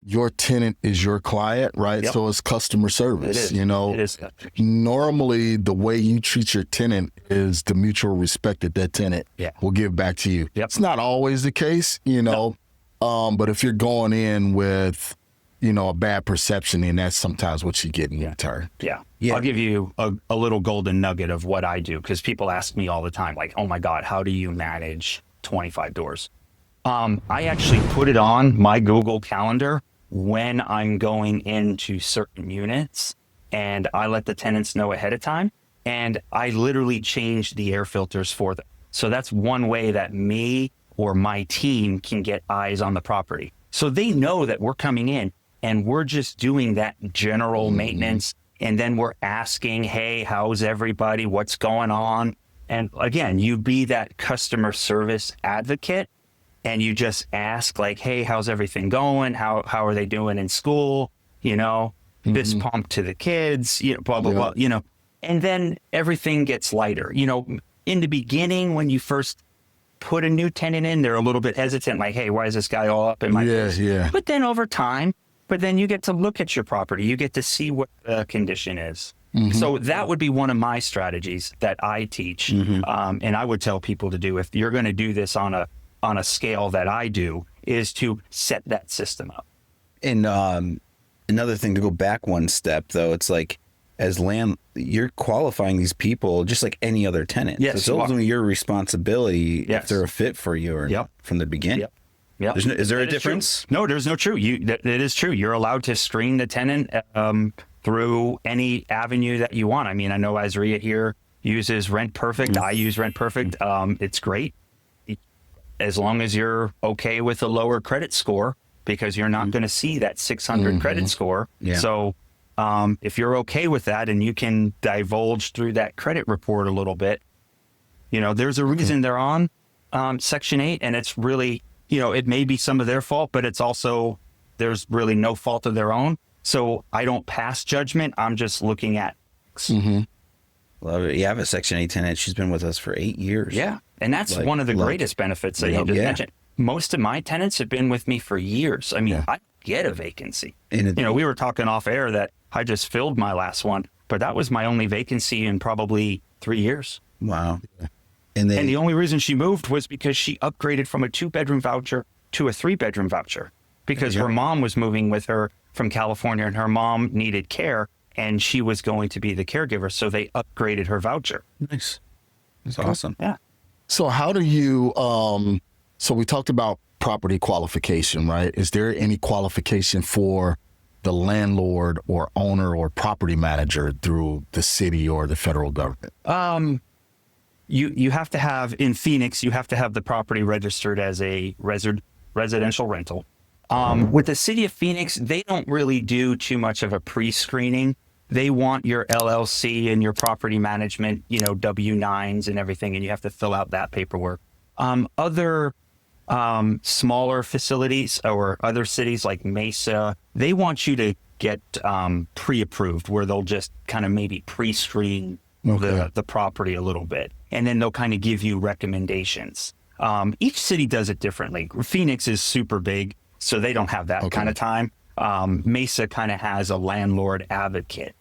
your tenant is your client, right? Yep. So it's customer service. It is. You know, It is. normally the way you treat your tenant is the mutual respect that tenant will give back to you. Yep. It's not always the case, you know, but if you're going in with, you know, a bad perception, then that's sometimes what you get in return. Yeah. I'll give you a little golden nugget of what I do, because people ask me all the time, like, oh my God, how do you manage 25 doors? I actually put it on my Google Calendar when I'm going into certain units, and I let the tenants know ahead of time, and I literally change the air filters for them. So that's one way that me or my team can get eyes on the property. So they know that we're coming in and we're just doing that general maintenance. And then we're asking, hey, how's everybody? What's going on? And again, you be that customer service advocate, and you just ask, like, hey, how's everything going? How are they doing in school? You know, fist pump to the kids, you know, blah, blah, blah, you know, and then everything gets lighter. You know, in the beginning, when you first put a new tenant in, they're a little bit hesitant, like, hey, why is this guy all up in my face? But then over time, you get to look at your property. You get to see what the condition is. So that would be one of my strategies that I teach. And I would tell people to do, if you're going to do this on a scale that I do, is to set that system up. And another thing, to go back one step, though, it's like, as you're qualifying these people just like any other tenant. Yes, so it's ultimately your responsibility if they're a fit for you or not from the beginning. Yeah. Is there a difference? No, there's no true. That is true. You're allowed to screen the tenant through any avenue that you want. I mean, I know AZREIA here uses Rent Perfect. I use Rent Perfect. It's great, as long as you're okay with a lower credit score, because you're not going to see that 600 credit score. So if you're okay with that and you can divulge through that credit report a little bit, you know, there's a reason they're on Section 8, and it's really, you know, it may be some of their fault, but it's also, there's really no fault of their own. So I don't pass judgment. I'm just looking at. Love it. Yeah, I have a Section 8 tenant. She's been with us for 8 years. Yeah. And that's one of the greatest benefits that you just mentioned. Most of my tenants have been with me for years. I mean, I get a vacancy. You know, we were talking off air that I just filled my last one, but that was my only vacancy in probably 3 years. Wow. And the only reason she moved was because she upgraded from a 2-bedroom voucher to a 3-bedroom voucher, because her mom was moving with her from California, and her mom needed care, and she was going to be the caregiver. So they upgraded her voucher. Nice. That's awesome. Yeah. So how do you, so we talked about property qualification, right? Is there any qualification for the landlord or owner or property manager through the city or the federal government? You have to have, in Phoenix, you have to have the property registered as a residential rental. With the city of Phoenix, they don't really do too much of a pre-screening. They want your LLC and your property management, you know, W-9s and everything, and you have to fill out that paperwork. Other smaller facilities or other cities like Mesa, they want you to get pre-approved, where they'll just kind of maybe pre-screen the property a little bit, and then they'll kind of give you recommendations. Each city does it differently. Phoenix is super big, so they don't have that kind of time. Mesa kind of has a landlord advocate.